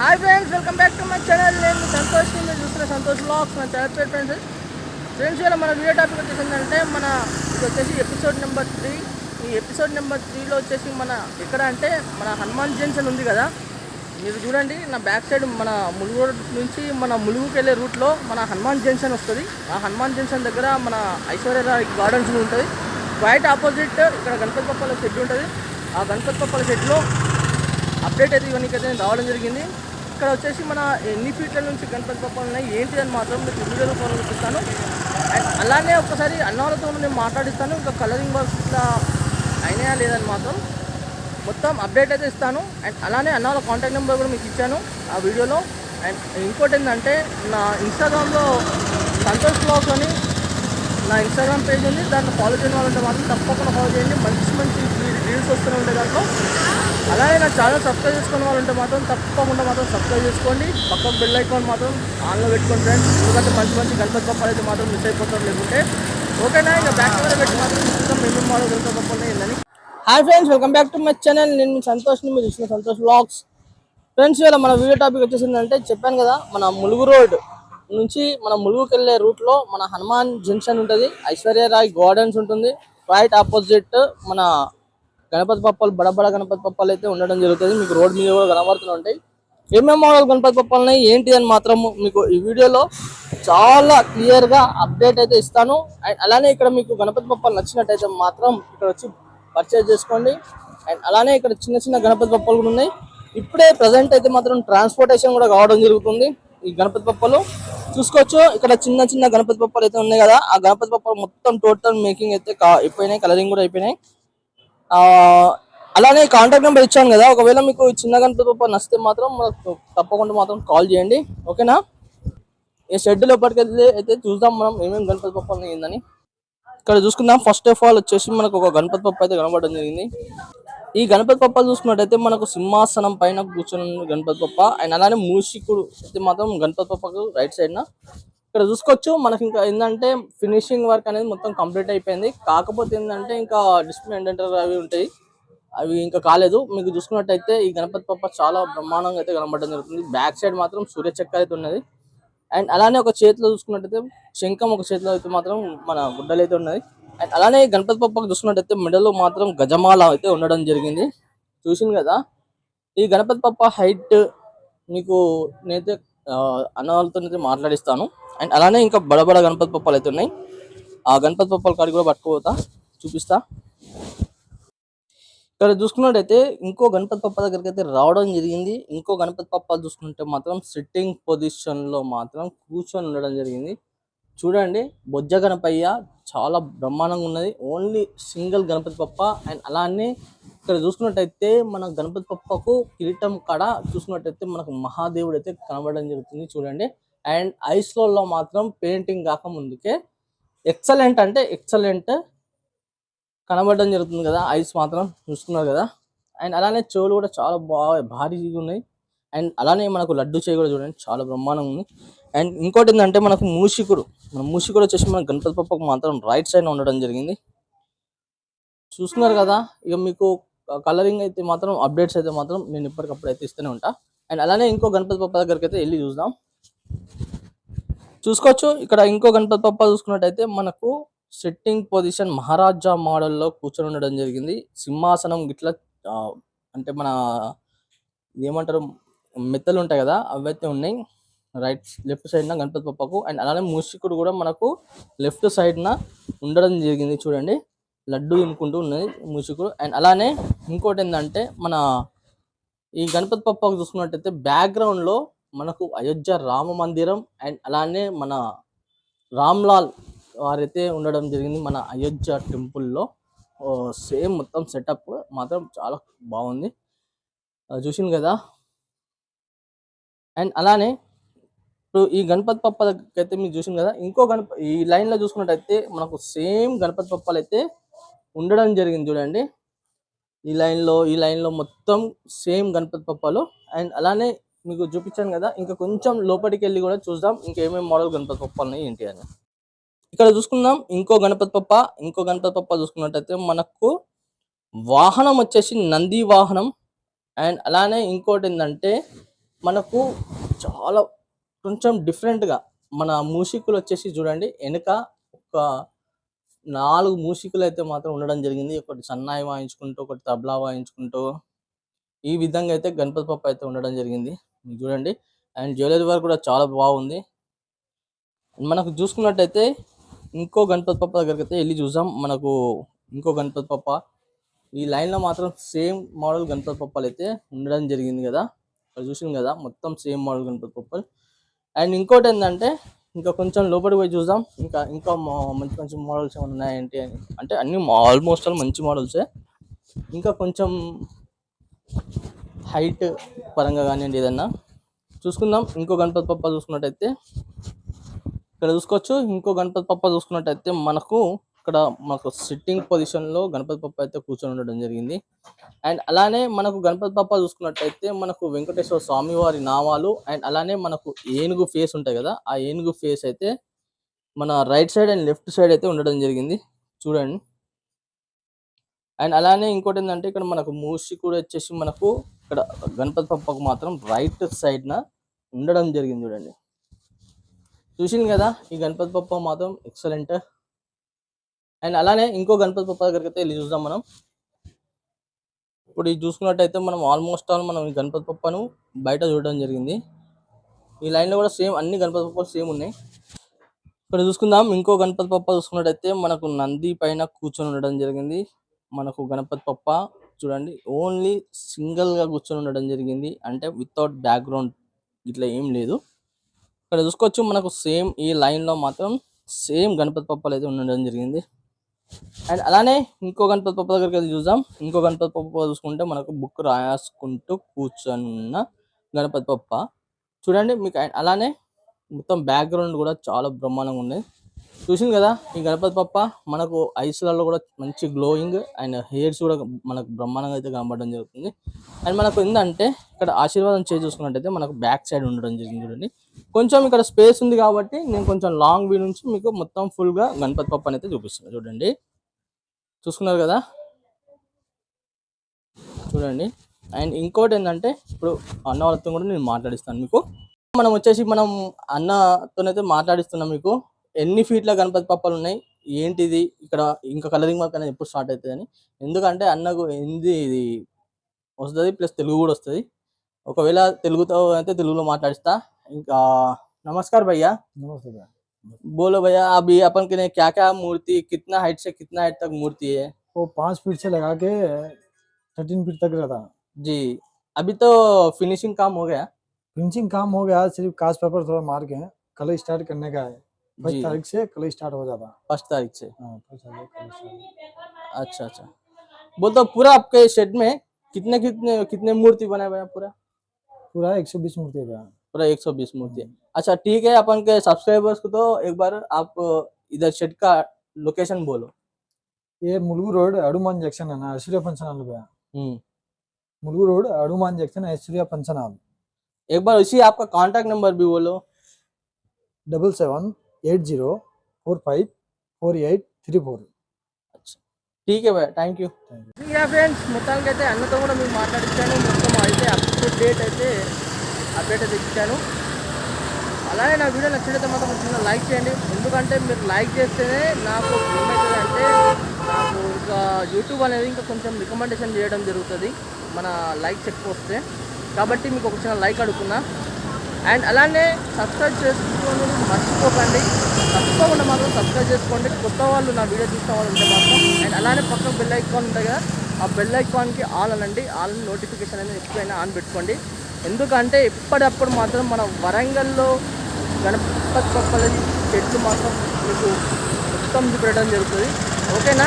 Hi friends, welcome back to my channel. నేను సంతోష్, మీరు చూస్తున్న సంతోష్ వ్లాగ్స్. మన ఛానల్ పేరు ఫ్రెండ్స్ ఇలా మన వీడియో టాపిక్ వచ్చేసిందంటే ఇది వచ్చేసి ఎపిసోడ్ నెంబర్ 3. ఈ ఎపిసోడ్ నెంబర్ 3లో వచ్చేసి ఎక్కడ అంటే మన హనుమాన్ జంక్షన్ ఉంది కదా, మీరు చూడండి నా బ్యాక్ సైడ్ మన ములుగు రోడ్ నుంచి ములుగుకి వెళ్ళే రూట్లో మన హనుమాన్ జంక్షన్ వస్తుంది. ఆ హనుమాన్ జంక్షన్ దగ్గర మన ఐశ్వర్యరాయ్ గార్డెన్స్ ఉంటుంది. క్వైట్ ఆపోజిట్ ఇక్కడ గణపతి పప్పల షెడ్ ఉంటుంది. ఆ గణపతి పప్పల షెడ్లో అప్డేట్ అయితే ఇవన్నీకైతే రావడం జరిగింది. ఇక్కడ వచ్చేసి ఎన్ని ఫీట్ల నుంచి గణపతి పప్పాలు ఉన్నాయి ఏంటి అని మాత్రం మీకు వీడియో రూపంలో చూపిస్తాను. అండ్ అలానే ఒకసారి అన్నవాళ్ళతో నేను మాట్లాడిస్తాను. ఇంకా కలరింగ్ వర్క్స్ ఇట్లా అయినాయా లేదని మాత్రం మొత్తం అప్డేట్ అయితే ఇస్తాను. అండ్ అలానే అన్నవాళ్ళ కాంటాక్ట్ నెంబర్ కూడా మీకు ఇచ్చాను ఆ వీడియోలో. అండ్ ఇంకోటి ఏంటంటే నా ఇన్స్టాగ్రామ్లో సంతోష్ వ్లాగ్స్ అని నా ఇన్స్టాగ్రామ్ పేజ్ ఉంది. దాంట్లో ఫాలో చేయడం వాళ్ళంటే మాత్రం తప్పకుండా ఫాలో చేయండి. మంచి రీల్స్ వస్తూనే ఉంటాయి దాంట్లో. అలాగే నా ఛానల్ సబ్స్క్రైబ్ చేసుకునే వాళ్ళంటే మాత్రం తప్పకుండా సబ్స్క్రైబ్ చేసుకోండి. పక్కకు బెల్ ఐకాన్ మాత్రం ఆన్లో పెట్టుకోండి ఫ్రెండ్స్. ఎందుకంటే మంచి గణపతి పప్పాలు అయితే మాత్రం మిస్ అయిపోతారు లేకుంటే. ఓకేనా, ఇంకా బ్యాక్ కెమెరా పెట్టి మాత్రం చూద్దాం మేము మోడల్ గణపతి పప్పాలు ఏందని. Hi friends, welcome back to my channel. నేను మీ సంతోష్ని, మీరు చూసిన సంతోష్ వ్లాగ్స్. ఫ్రెండ్స్ ఇలా మన వీడియో టాపిక్ వచ్చేసిందంటే చెప్పాను కదా, మన ములుగు రోడ్ నుంచి ములుగుకి వెళ్ళే రూట్లో మన హనుమాన్ జంక్షన్ ఉంటుంది. ఐశ్వర్యరాయ్ గార్డెన్స్ ఉంటుంది. రైట్ ఆపోజిట్ మన గణపతి పప్పాలు, బడబడ గణపతి పప్పాలు అయితే ఉండడం జరుగుతుంది. మీకు రోడ్ మీద కూడా కనబడుతూ ఉంటాయి. ఏమేమి మోడల్ గణపతి పప్పాలు ఉన్నాయి ఏంటి అని మాత్రం మీకు ఈ వీడియోలో చాలా క్లియర్గా అప్డేట్ అయితే ఇస్తాను. అండ్ అలానే ఇక్కడ మీకు గణపతి పప్పాలు నచ్చినట్టయితే మాత్రం ఇక్కడ వచ్చి పర్చేజ్ చేసుకోండి. అండ్ అలానే ఇక్కడ చిన్న గణపతి పప్పాలు కూడా ఉన్నాయి. ఇప్పుడే ప్రజెంట్ అయితే మాత్రం ట్రాన్స్పోర్టేషన్ కూడా కావడం జరుగుతుంది. ఈ గణపతి పప్పాలు చూసుకోవచ్చు. ఇక్కడ చిన్న గణపతి పప్పాలు అయితే ఉన్నాయి కదా, ఆ గణపతి పప్పాలు మొత్తం టోటల్ మేకింగ్ అయితే అయిపోయినాయి. కలరింగ్ కూడా అయిపోయినాయి. అలానే కాంటాక్ట్ నెంబర్ ఇచ్చాను కదా, ఒకవేళ మీకు చిన్న గణపతి పప్ప నచ్చితే మాత్రం మనకు తప్పకుండా మాత్రం కాల్ చేయండి. ఓకేనా, ఈ షెడ్ లోపలికి వెళ్ళి అయితే చూద్దాం మనం ఏమేమి గణపతి పప్ప ఏందని. ఇక్కడ చూసుకుందాం. ఫస్ట్ ఆఫ్ ఆల్ వచ్చేసి మనకు ఒక గణపతి పప్ప అయితే కనబడడం జరిగింది. ఈ గణపతి పప్ప చూసుకున్నట్టయితే మనకు సింహాసనం పైన కూర్చొని గణపతి పప్ప. అండ్ అలానే మూషికుడు అయితే మాత్రం గణపతి పప్పకు రైట్ సైడ్ ఇక్కడ చూసుకోవచ్చు. మనకి ఇంకా ఏంటంటే ఫినిషింగ్ వర్క్ అనేది మొత్తం కంప్లీట్ అయిపోయింది. కాకపోతే ఏంటంటే ఇంకా డిస్ప్లే ఎండెంటర్ అవి ఉంటాయి, అవి ఇంకా కాలేదు. మీకు చూసుకున్నట్టయితే ఈ గణపతి పప్ప చాలా బ్రహ్మాండంగా అయితే కనబడడం జరుగుతుంది. బ్యాక్ సైడ్ మాత్రం సూర్యచక్ర అయితే ఉన్నది. అండ్ అలానే ఒక చేతిలో చూసుకున్నట్టయితే శంఖం, ఒక చేతిలో అయితే మాత్రం మన గుడ్డలు అయితే ఉన్నది. అండ్ అలానే గణపతి పప్పకు చూసుకున్నట్టయితే మెడలో మాత్రం గజమాల అయితే ఉండడం జరిగింది. చూసింది కదా. ఈ గణపతి పప్ప హైట్ మీకు నేనైతే అన్నవాళ్ళతో అయితే మాట్లాడిస్తాను. అండ్ అలానే ఇంకా బడబడ గణపతి పప్పాలు అయితే ఉన్నాయి. ఆ గణపతి పప్పాల కాడికి కూడా పట్టుకోపోతా, చూపిస్తా. ఇక్కడ చూసుకున్నట్టయితే ఇంకో గణపతి పప్ప దగ్గరికి అయితే రావడం జరిగింది. ఇంకో గణపతి పప్పాలు చూసుకుంటే మాత్రం సిట్టింగ్ పొజిషన్లో మాత్రం కూర్చొని ఉండడం జరిగింది. చూడండి, బొజ్జ గణపయ్య చాలా బ్రహ్మాండంగా ఉన్నది. ఓన్లీ సింగిల్ గణపతి పప్ప. అండ్ అలానే ఇక్కడ చూసుకున్నట్టయితే మన గణపతి పప్పకు కిరీటం కాడ చూసుకున్నట్టయితే మనకు మహాదేవుడు అయితే కనబడడం జరుగుతుంది. చూడండి. అండ్ ఐస్లో మాత్రం పెయింటింగ్ కాక ముందుకే ఎక్సలెంట్ అంటే ఎక్సలెంట్ కనబడడం జరుగుతుంది కదా. ఐస్ మాత్రం చూసుకున్నారు కదా. అండ్ అలానే చెవులు కూడా చాలా భారీగా ఉన్నాయి. అండ్ అలానే మనకు లడ్డు చేయి కూడా చూడండి, చాలా బ్రహ్మాండంగా ఉంది. అండ్ ఇంకోటి ఏంటంటే మనకు మూషికుడు వచ్చేసి మన గణపతి పప్పకు మాత్రం రైట్ సైడ్ ఉండడం జరిగింది. చూస్తున్నారు కదా. ఇక మీకు కలరింగ్ అయితే మాత్రం అప్డేట్స్ అయితే మాత్రం నేను ఇప్పటికప్పుడు అయితే ఇస్తూనే ఉంటా. అండ్ అలానే ఇంకో గణపతి పప్ప దగ్గరికి అయితే వెళ్ళి చూద్దాం. చూసుకోవచ్చు. ఇక్కడ ఇంకో గణపతి పప్ప చూసుకున్నట్టయితే మనకు సిట్టింగ్ పొజిషన్ మహారాజా మోడల్లో కూర్చొని ఉండడం జరిగింది. సింహాసనం గిట్లా అంటే మన ఏమంటారు మెత్తలు ఉంటాయి కదా, అవైతే ఉన్నాయి లెఫ్ట్ సైడ్ గణపతి పప్పకు. అండ్ అలానే మూషికుడు కూడా మనకు లెఫ్ట్ సైడ్ ఉండడం జరిగింది. చూడండి, లడ్డు తినుకుంటూ ఉన్నది మూషికుడు. అండ్ అలానే ఇంకోటి ఏంటంటే మన ఈ గణపతి పప్పకు చూసుకున్నట్టయితే బ్యాక్గ్రౌండ్లో మనకు అయోధ్య రామ మందిరం అండ్ అలానే మన రామ్లాల్ వారైతే ఉండడం జరిగింది మన అయోధ్య టెంపుల్లో. సేమ్ మొత్తం సెటప్ మాత్రం చాలా బాగుంది, చూసింది కదా. అండ్ అలానే ఇప్పుడు ఈ గణపతి పప్ప దగ్గరికి అయితే మీకు చూసింది కదా. ఇంకో ఈ లైన్లో చూసుకున్నట్టయితే మనకు సేమ్ గణపతి పప్పాలు అయితే ఉండడం జరిగింది. చూడండి, ఈ లైన్లో మొత్తం సేమ్ గణపతి పప్పాలు. అండ్ అలానే మీకు చూపించాను కదా. ఇంకా కొంచెం లోపలికి వెళ్ళి కూడా చూద్దాం ఇంకేమేమి మోడల్ గణపతి పప్పాలు ఉన్నాయి ఏంటి అని. ఇక్కడ చూసుకుందాం. ఇంకో గణపతి పప్ప చూసుకున్నట్టయితే మనకు వాహనం వచ్చేసి నంది వాహనం. అండ్ అలానే ఇంకోటి ఏంటంటే మనకు చాలా కొంచెం డిఫరెంట్గా మన మూషికులు వచ్చేసి చూడండి, వెనుక ఒక 4 మూషికులు అయితే మాత్రం ఉండడం జరిగింది. ఒకటి సన్నాయి వాయించుకుంటూ, ఒకటి తబలా వాయించుకుంటూ, ఈ విధంగా అయితే గణపతి పప్ప అయితే ఉండడం జరిగింది. మీరు చూడండి. అండ్ జ్యువెలరీ వర్క్ కూడా చాలా బాగుంది. మనకు చూసుకున్నట్టయితే ఇంకో గణపతి పప్ప దగ్గరికి అయితే వెళ్ళి చూసాం. మనకు ఇంకో గణపతి పప్ప ఈ లైన్లో మాత్రం సేమ్ మోడల్ గణపతి పప్పలు అయితే ఉండడం జరిగింది కదా, ఇక్కడ చూసింది కదా, మొత్తం సేమ్ మోడల్ గణపతి పప్పలు. అండ్ ఇంకోటి ఏంటంటే ఇంకా కొంచెం లోపలికి పోయి చూద్దాం, ఇంకా ఇంకా మంచి మంచి మోడల్స్ ఏమైనా ఉన్నాయంటే అని. అంటే అన్ని ఆల్మోస్ట్ ఆల్ మంచి మోడల్సే. ఇంకా కొంచెం హైట్ పరంగా కానివ్వండి ఏదన్నా చూసుకుందాం. ఇంకో గణపతి పప్ప చూసుకున్నట్టయితే ఇక్కడ చూసుకోవచ్చు. ఇంకో గణపతి పప్ప చూసుకున్నట్టయితే మనకు ఇక్కడ మనకు సిట్టింగ్ పొజిషన్లో గణపతి పప్ప అయితే కూర్చొని ఉండడం జరిగింది. అండ్ అలానే మనకు గణపతి పప్ప చూసుకున్నట్టయితే మనకు వెంకటేశ్వర స్వామి వారి నామాలు అండ్ అలానే మనకు ఏనుగు ఫేస్ ఉంటాయి కదా, ఆ ఏనుగు ఫేస్ అయితే మన right side and left side అయితే ఉండడం జరిగింది చూడండి. అండ్ అలానే ఇంకోటి ఏంటంటే ఇక్కడ మనకు మూసి కూడా వచ్చేసి మనకు ఇక్కడ గణపతి పప్పకు మాత్రం రైట్ సైడ్న ఉండడం జరిగింది చూడండి. చూసింది కదా, ఈ గణపతి పప్ప మాత్రం ఎక్సలెంట్. అండ్ అలానే ఇంకో గణపతి పప్ప దగ్గరికి అయితే వెళ్ళి చూద్దాం మనం. ఇప్పుడు ఇది చూసుకున్నట్టయితే మనం ఆల్మోస్ట్ ఆల్ మనం ఈ గణపతి పప్పను బయట చూడడం జరిగింది. ఈ లైన్లో కూడా సేమ్ అన్ని గణపతి పప్పలు సేమ్ ఉన్నాయి. ఇక్కడ చూసుకుందాం. ఇంకో గణపతి పప్ప చూసుకున్నట్టయితే మనకు నంది పైన కూర్చొని ఉండడం జరిగింది. మనకు గణపతి పప్ప చూడండి ఓన్లీ సింగిల్గా కూర్చొని ఉండడం జరిగింది, అంటే వితౌట్ బ్యాక్గ్రౌండ్ ఇట్లా ఏం లేదు. ఇక్కడ చూసుకోవచ్చు మనకు సేమ్ ఈ లైన్లో మాత్రం సేమ్ గణపతి పప్పలు అయితే ఉండడం జరిగింది. అండ్ అలానే ఇంకో గణపతి పప్ప దగ్గరికి వెళ్ళి చూద్దాం. ఇంకో గణపతి పప్ప చూసుకుంటే మనకు బుక్ రాసుకుంటూ కూర్చొన్న గణపతి పప్ప చూడండి మీకు. అలానే మొత్తం బ్యాక్గ్రౌండ్ కూడా చాలా బ్రహ్మాండంగా ఉంది. చూసింది కదా, ఈ గణపతి పప్ప మనకు ఐస్లలో కూడా మంచి గ్లోయింగ్ అండ్ హెయిర్స్ కూడా మనకు బ్రహ్మాండంగా అయితే కనబడడం జరుగుతుంది. అండ్ మనకు ఏంటంటే ఇక్కడ ఆశీర్వాదం చేసి చూసుకున్నట్టయితే మనకు బ్యాక్ సైడ్ ఉండడం జరిగింది చూడండి. కొంచెం ఇక్కడ స్పేస్ ఉంది కాబట్టి నేను కొంచెం లాంగ్ వ్యూ నుంచి మీకు మొత్తం ఫుల్గా గణపతి పప్పని అయితే చూపిస్తున్నాను చూడండి. చూసుకున్నారు కదా చూడండి. అండ్ ఇంకోటి ఏంటంటే ఇప్పుడు అన్న వాళ్ళతో కూడా నేను మాట్లాడిస్తాను మీకు. మనం వచ్చేసి మనం అన్నతోనైతే మాట్లాడిస్తున్నాం మీకు ఎన్ని ఫీట్ల గణపతి పప్పలు ఉన్నాయి ఏంటిది, ఇక్కడ ఇంకా కలరింగ్ వర్క్ అనేది ఎప్పుడు స్టార్ట్ అవుతుంది అని. ఎందుకంటే అన్నకు హిందీ ఇది వస్తుంది ప్లస్ తెలుగు కూడా వస్తుంది. ఒకవేళ తెలుగుతో అయితే తెలుగులో మాట్లాడిస్తా. ఇంకా నమస్कार भैया। नमस्ते भैया। बोलो भैया, अभी अपन के लिए क्या क्या मूर्ति कितना हाइट से कितना हाइट तक मूर्ति है? वो 5 फीट से लगा के 13 फीट तक रहता। जी, अभी तो फिनिशिंग काम हो गया? फिनिशिंग काम हो गया, सिर्फ कास्ट पेपर थोड़ा मार के कल स्टार्ट करने का है। 1 जी। तारीख से कल स्टार्ट हो जाता। 1 तारीख से? हाँ, 1 तारीख कल start। अच्छा अच्छा। बोल तो पूरा आपके शेड में कितने कितने कितने मूर्ति बनाए हुए हैं? पूरा 120 मूर्ति है भैया। पूरा 120 मूर्ति है। अच्छा ठीक है, अपन के सब्सक्राइबर्स को तो एक बार आप इधर शेड का लोकेशन बोलो। ये मुलगू रोड हनुमान जंक्शन है ना, ऐश्वर्या फंक्शन हॉल भैया। Mulugu road Hanuman junction Aishwarya function hall. एक बार इसी आपका कांटेक्ट नंबर भी बोलो। 7780454834। अच्छा ठीक है भैया, థ్యాంక్ యూ। ఫ్రెండ్స్ మొత్తానికి అయితే అన్నతో కూడా మీకు మాట్లాడించాను. మొత్తం అయితే అప్డేట్ అయితే ఇచ్చాను. అలానే నా వీడియో నచ్చినట్లయితే మాత్రం చిన్న లైక్ చేయండి. ఎందుకంటే మీరు లైక్ చేస్తేనే నాకు ఏమవుతుంది అంటే నాకు ఇంకా యూట్యూబ్ అనేది ఇంకా కొంచెం రికమెండేషన్ చేయడం జరుగుతుంది మన లైక్స్ ఎక్కువ వస్తే. కాబట్టి మీకు ఒక చిన్న లైక్ అడుగుతున్నా. అండ్ అలానే సబ్స్క్రైబ్ చేసుకోండి మర్చిపోకండి. తప్పకుండా మాత్రం సబ్స్క్రైబ్ చేసుకోండి కొత్త వాళ్ళు నా వీడియో చూసిన వాళ్ళు ఉంటే మాత్రం. అండ్ అలానే పక్కన బెల్ ఐకాన్ ఉంటుంది కదా, ఆ బెల్ ఐకాన్కి ఆల్ అనండి. ఆల్ నోటిఫికేషన్ అనేది ఎప్పుడైనా ఆన్ పెట్టుకోండి. ఎందుకంటే ఎప్పటికప్పుడు మాత్రం మన వరంగల్లో గణపతి పప్పల చెట్టు మాత్రం మీకు మొత్తం చూపెట్టడం జరుగుతుంది. ఓకేనా?